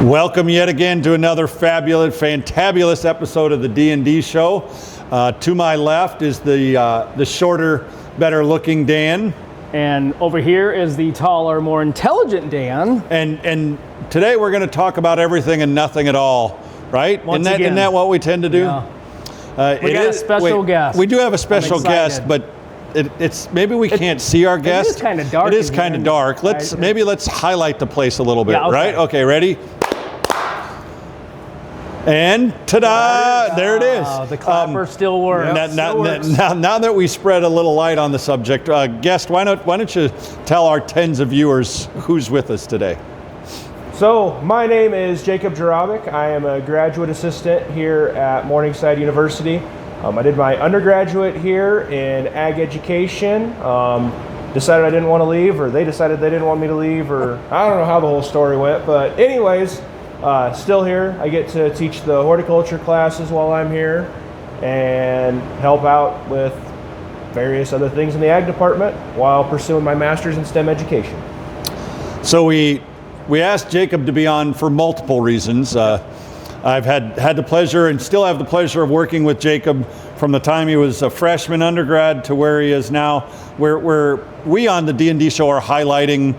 Welcome yet again to another fantabulous episode of the D&D Show. To my left is the shorter, better-looking Dan. And over here is the taller, more intelligent Dan. And today we're going to talk about everything and nothing at all, right? Isn't that what we tend to do? Yeah. We got a special guest. We do have a special guest, but it's maybe we can't see our guest. It is kind of dark. It is kind of dark. Let's highlight the place a little bit, right? Okay, ready? And ta-da! There it is. The clapper still works. Now that we spread a little light on the subject, guest, why don't you tell our tens of viewers who's with us today? So, my name is Jakob Jerabek. I am a graduate assistant here at Morningside University. I did my undergraduate here in ag education. Decided I didn't want to leave, or they decided they didn't want me to leave, or I don't know how the whole story went. But anyways, still here. I get to teach the horticulture classes while I'm here and help out with various other things in the ag department while pursuing my master's in STEM education. So we asked Jakob to be on for multiple reasons. I've had the pleasure and still have the pleasure of working with Jakob from the time he was a freshman undergrad to where he is now, where we on the D&D Show are highlighting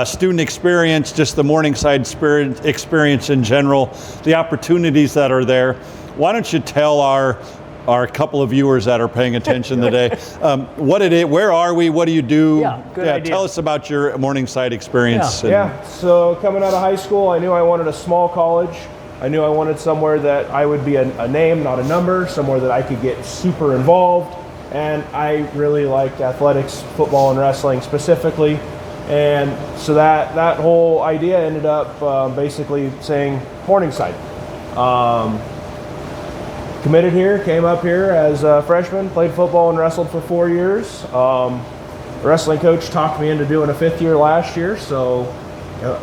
student experience, just the Morningside experience in general, the opportunities that are there. Why don't you tell our couple of viewers that are paying attention today what it is, where are we, what do you do? Good idea. Tell us about your Morningside experience. So coming out of high school, I knew I wanted a small college. I knew I wanted somewhere that I would be a name, not a number, somewhere that I could get super involved. And I really liked athletics, football and wrestling specifically. And so that whole idea ended up basically saying Morningside. Committed here, came up here as a freshman, played football and wrestled for 4 years. The wrestling coach talked me into doing a 5th year last year, so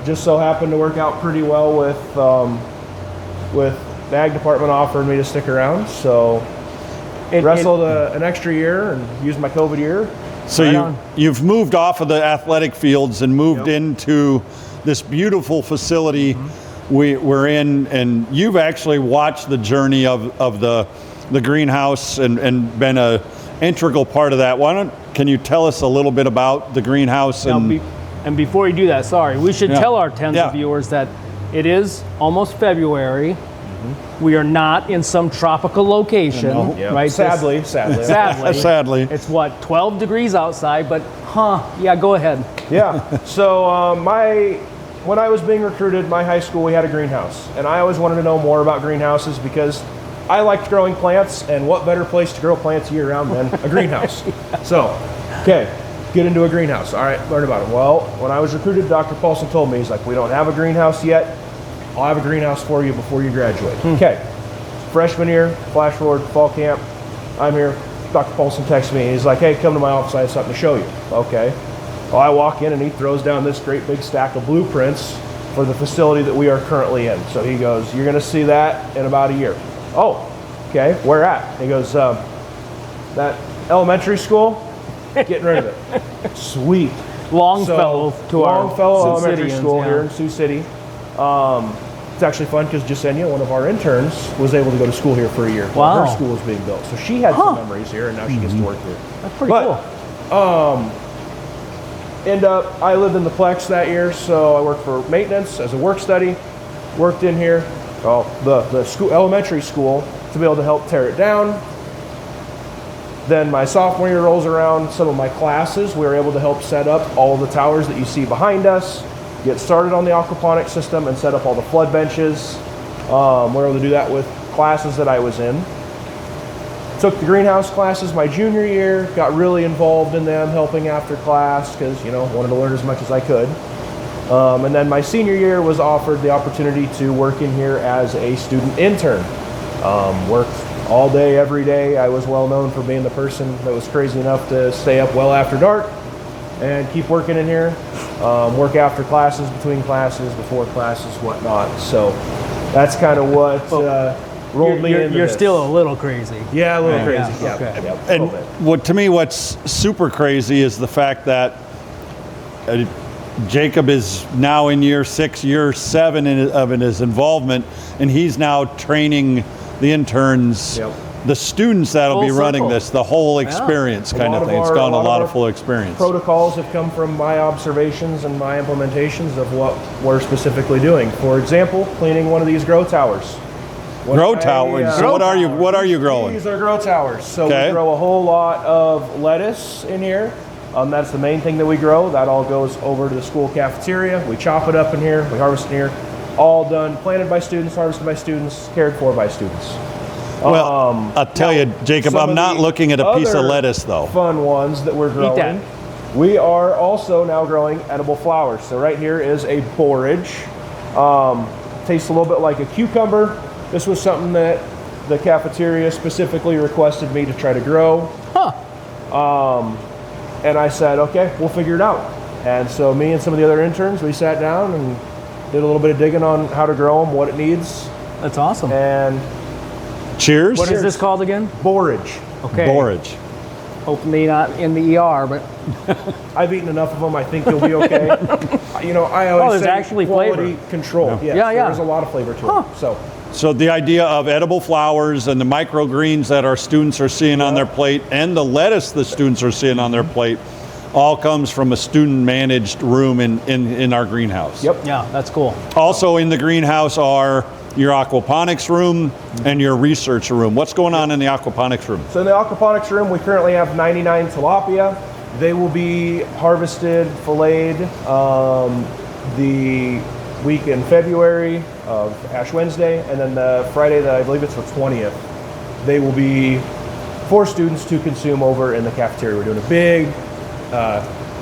just so happened to work out pretty well with the ag department offering me to stick around. So wrestled an extra year and used my COVID year. So you've moved off of the athletic fields and moved into this beautiful facility we're in, and you've actually watched the journey of the greenhouse and been an integral part of that. Can you tell us a little bit about the greenhouse? And before you do that, we should tell our tens of viewers that it is almost February. We are not in some tropical location, right? Sadly. It's what, 12 degrees outside, but go ahead. So when I was being recruited, my high school, we had a greenhouse. And I always wanted to know more about greenhouses because I liked growing plants, and what better place to grow plants year round than a greenhouse. So, get into a greenhouse. All right, learn about it. Well, when I was recruited, Dr. Paulson told me, he's like, we don't have a greenhouse yet. I'll have a greenhouse for you before you graduate. Freshman year, flash forward, fall camp, I'm here. Dr. Paulson texts me. He's like, hey, come to my office. I have something to show you. Okay. Well, I walk in and he throws down this great big stack of blueprints for the facility that we are currently in. So he goes, you're going to see that in about a year. Oh, okay. Where at? He goes, that elementary school, getting rid of it. Sweet. Longfellow Elementary School here in Sioux City. It's actually fun because Jasenia, one of our interns, was able to go to school here for a year while her school was being built. So she had some memories here, and now she gets to work here. That's pretty cool. I lived in the Plex that year, so I worked for maintenance as a work study. Worked in here, the school, elementary school, to be able to help tear it down. Then my sophomore year rolls around. Some of my classes, we were able to help set up all of the towers that you see behind us. Get started on the aquaponics system and set up all the flood benches. We were able to do that with classes that I was in. Took the greenhouse classes my junior year, got really involved in them, helping after class because, wanted to learn as much as I could. And then my senior year was offered the opportunity to work in here as a student intern. Worked all day, every day. I was well known for being the person that was crazy enough to stay up well after dark and keep working in here. Work after classes, between classes, before classes, whatnot. So that's kind of what rolled me into You're this. still a little crazy. Yeah, a little crazy. Yeah, okay. And to me, what's super crazy is the fact that Jakob is now in year 6, year 7 of his involvement, and he's now training the interns, the students that'll be running this, the whole experience kind of thing. It's gone a lot of full experience. Protocols have come from my observations and my implementations of what we're specifically doing. For example, cleaning one of these grow towers. Grow towers. So what are you growing? These are grow towers. So we grow a whole lot of lettuce in here. That's the main thing that we grow. That all goes over to the school cafeteria. We chop it up in here. We harvest in here. All done, planted by students, harvested by students, cared for by students. Well, I'll tell you, Jakob, I'm not looking at a piece of lettuce, though. Fun ones that we're growing. Eat that. We are also now growing edible flowers. So right here is a borage. Tastes a little bit like a cucumber. This was something that the cafeteria specifically requested me to try to grow. And I said, okay, we'll figure it out. And so me and some of the other interns, we sat down and did a little bit of digging on how to grow them, what it needs. That's awesome. And cheers. What is this called again? Borage. Okay. Borage. Hopefully not in the ER, but I've eaten enough of them. I think you'll be okay. You know, I always there's say actually quality control. Yeah. Yes, Yeah. There's a lot of flavor to it. So the idea of edible flowers and the microgreens that our students are seeing on their plate and the lettuce the students are seeing on their plate all comes from a student-managed room in our greenhouse. Yep. yeah, that's cool. Also in the greenhouse are your aquaponics room and your research room. What's going on in the aquaponics room? So in the aquaponics room, we currently have 99 tilapia. They will be harvested, filleted the week in February of Ash Wednesday, and then the Friday that I believe it's the 20th, they will be for students to consume over in the cafeteria. We're doing a big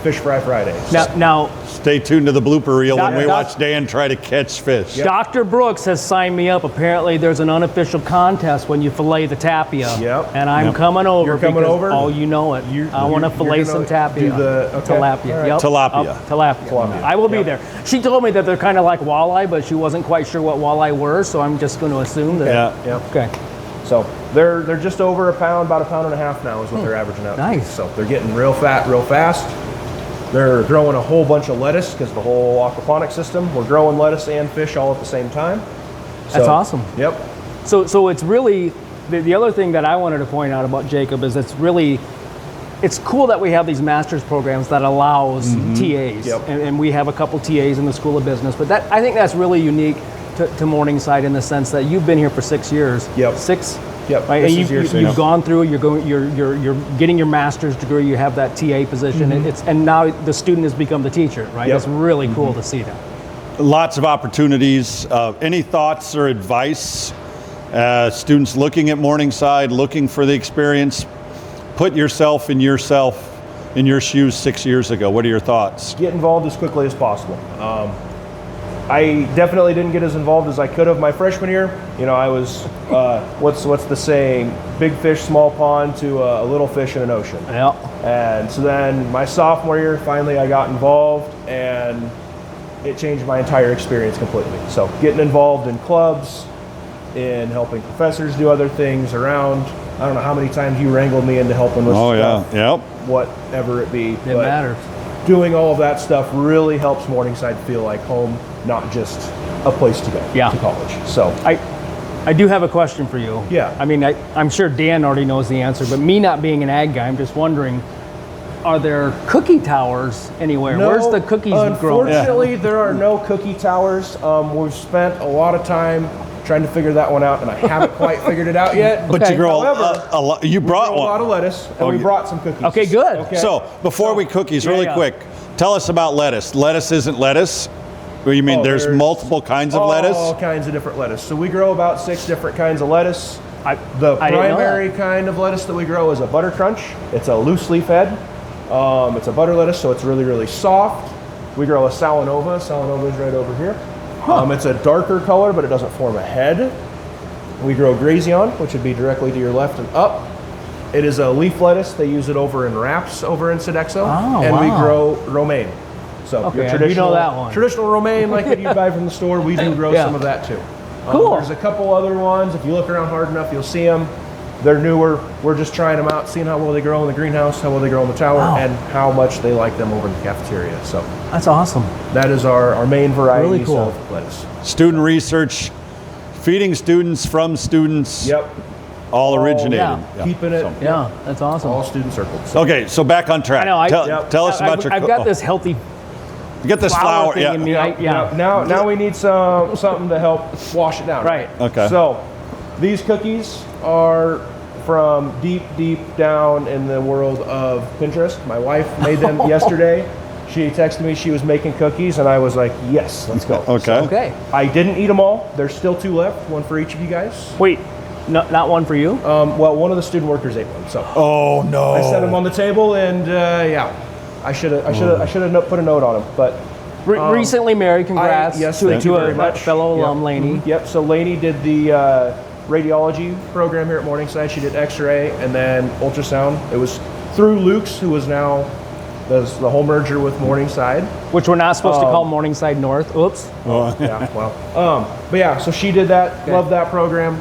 Fish Fry Friday. Now, stay tuned to the blooper reel when we watch Dan try to catch fish. Yep. Dr. Brooks has signed me up. Apparently, there's an unofficial contest when you fillet the tapia. Yep. And I'm coming over. You're coming over? Oh, you know it. I want to fillet some tapia. Tilapia. Right. Yep. Tilapia. Tilapia. I will be there. She told me that they're kind of like walleye, but she wasn't quite sure what walleye were, so I'm just going to assume that. Yeah. Okay. So they're just over a pound, about 1.5 pounds now is what they're averaging out. Nice. So they're getting real fat, real fast. They're growing a whole bunch of lettuce because the whole aquaponic system, we're growing lettuce and fish all at the same time. That's awesome. Yep. So it's really, the other thing that I wanted to point out about Jakob is it's cool that we have these master's programs that allows TAs. Yep. And we have a couple TAs in the School of Business, but I think that's really unique to Morningside in the sense that you've been here for 6 years. Yep. 6? Yep. Right? This And is year six. you've gone through. You're getting your master's degree. You have that TA position. And now the student has become the teacher. Right? Yep. It's really cool to see that. Lots of opportunities. Any thoughts or advice? Students looking at Morningside, looking for the experience. Put yourself in your shoes 6 years ago. What are your thoughts? Get involved as quickly as possible. I definitely didn't get as involved as I could have my freshman year. You know, I was, what's the saying? Big fish, small pond to a little fish in an ocean. Yeah. And so then my sophomore year, finally I got involved and it changed my entire experience completely. So getting involved in clubs, in helping professors do other things around. I don't know how many times you wrangled me into helping with stuff. Yeah. Yep. Whatever it be. It matters. Doing all of that stuff really helps Morningside feel like home, not just a place to go to college. So I do have a question for you. Yeah. I mean, I'm sure Dan already knows the answer, but me not being an ag guy, I'm just wondering, are there cookie towers anywhere? no, Where's the cookies grown? Unfortunately, there are no cookie towers. We've spent a lot of time trying to figure that one out, and I haven't quite figured it out yet. But you grow However, a lot. You brought a lot one. of lettuce, and we brought some cookies. Okay, good. Okay. So before we cookies, really quick, tell us about lettuce. Lettuce isn't lettuce. What do you mean? There's multiple kinds of lettuce? All kinds of different lettuce. So we grow about 6 different kinds of lettuce. The I didn't know primary kind of lettuce that we grow is a butter crunch. It's a loose leaf head. It's a butter lettuce, so it's really, really soft. We grow a Salanova. Salanova is right over here. It's a darker color, but it doesn't form a head. We grow Grazion, which would be directly to your left and up. It is a leaf lettuce. They use it over in wraps over in Sodexo. And we grow romaine. So Okay, your I do traditional, know that one. traditional romaine like that you buy from the store, we do grow some of that too. Cool. There's a couple other ones. If you look around hard enough, you'll see them. They're newer. We're just trying them out, seeing how well they grow in the greenhouse, how well they grow in the tower, Wow. and how much they like them over in the cafeteria. So That's awesome. that is our main varieties Really cool. of lettuce. Student research, feeding students from students, Yep. all originated. yeah. Keeping it Yeah, that's awesome. all student circled. So Okay, so back on track. I know. Tell us about your. I've got this healthy Get this flour. thing in me. Yeah. Now we need something to help wash it down. Right. Okay. So these cookies are from deep down in the world of Pinterest. My wife made them yesterday. She texted me she was making cookies, and I was like, yes, let's go. Okay. Okay. I didn't eat them all. There's still 2 left, one for each of you guys. Wait, not one for you? Well, one of the student workers ate one, so Oh no. I set them on the table, and yeah, I should have put a note on them, but. Recently married, congrats yes, to thank you a very much. fellow Yep. alum, Lainey. Yep. So Lainey did the radiology program here at Morningside. She did X-ray and then ultrasound. It was through Luke's, who was now does the whole merger with Morningside. Which we're not supposed to call Morningside North. Oops. Yeah. Well. But yeah. So she did that. Okay. Loved that program.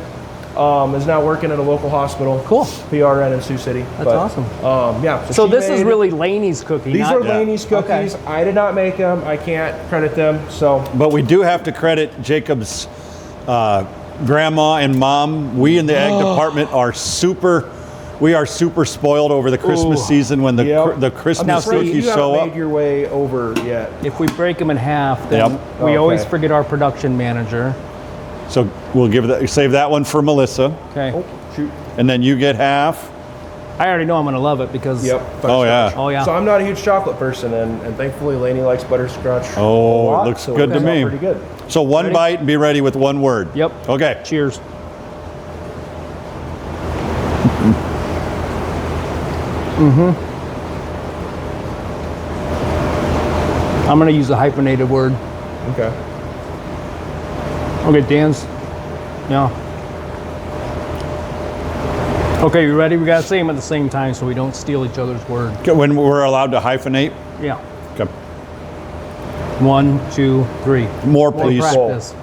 Is now working at a local hospital. Cool. PRN in Sioux City. That's awesome. Yeah. So she this is made- really Lainey's cookie. These not, are Lainey's cookies. Okay. I did not make them. I can't credit them. So But we do have to credit Jacob's grandma and mom. We in the ag department are super spoiled over the Christmas season when the Yep. the Christmas Now, see, cookies you show haven't up. made your way over yet. If we break them in half, then Yep. we always Okay. forget our production manager. So we'll save that one for Melissa, Okay. Oh, shoot. and then you get half. I already know I'm going to love it because. Yep. Oh yeah. Oh, yeah. So I'm not a huge chocolate person, and thankfully Lainey likes butterscotch. Oh, a lot, it looks so good to works out me. Pretty good. So one Ready? bite and be ready with one word. Yep. Okay. Cheers. I'm going to use a hyphenated word. Okay. Okay, Dan's. Yeah. Okay, you ready? We got to say them at the same time so we don't steal each other's word. Okay, when we're allowed to hyphenate. Yeah. Okay. 1, 2, 3. More, please. Practice.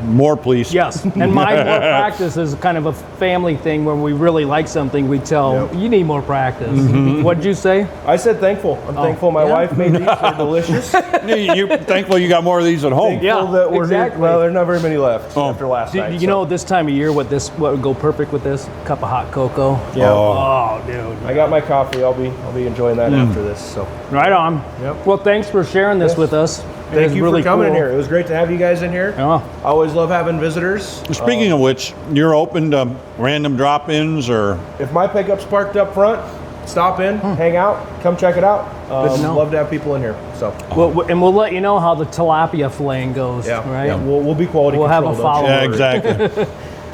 More, please. Yes, and my more practice is kind of a family thing where we really like something, we tell, Yep. you need more practice. Mm-hmm. What'd you say? I said thankful. I'm thankful my yeah? wife made these. They're delicious. You thankful you got more of these at home. Yeah, Thankful that we're exactly. Well, there's not very many left Oh. after last night. You know, this time of year, what would go perfect with this? Cup of hot cocoa. Yeah. Oh, dude. I got my coffee. I'll be enjoying that after this. So Right on. Yep. Well, thanks for sharing this Yes. with us. It thank was you really for coming in cool. here. It was great to have you guys in here. Yeah. I always love having visitors. Speaking of which, you're open to random drop-ins or If my pickup's parked up front, stop in, hang out, come check it out. Good to know. Love to have people in here. So We'll let you know how the tilapia filleting goes. yeah, Right. yeah, we'll be quality We'll have control. a don't you follow-up. worry. yeah, exactly.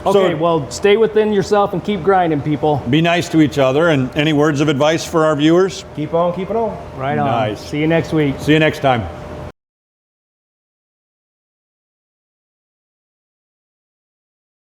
Okay. So- Well, stay within yourself and keep grinding, people. Be nice to each other. And any words of advice for our viewers? Keep on keeping on. Right on. Nice. See you next week. See you next time.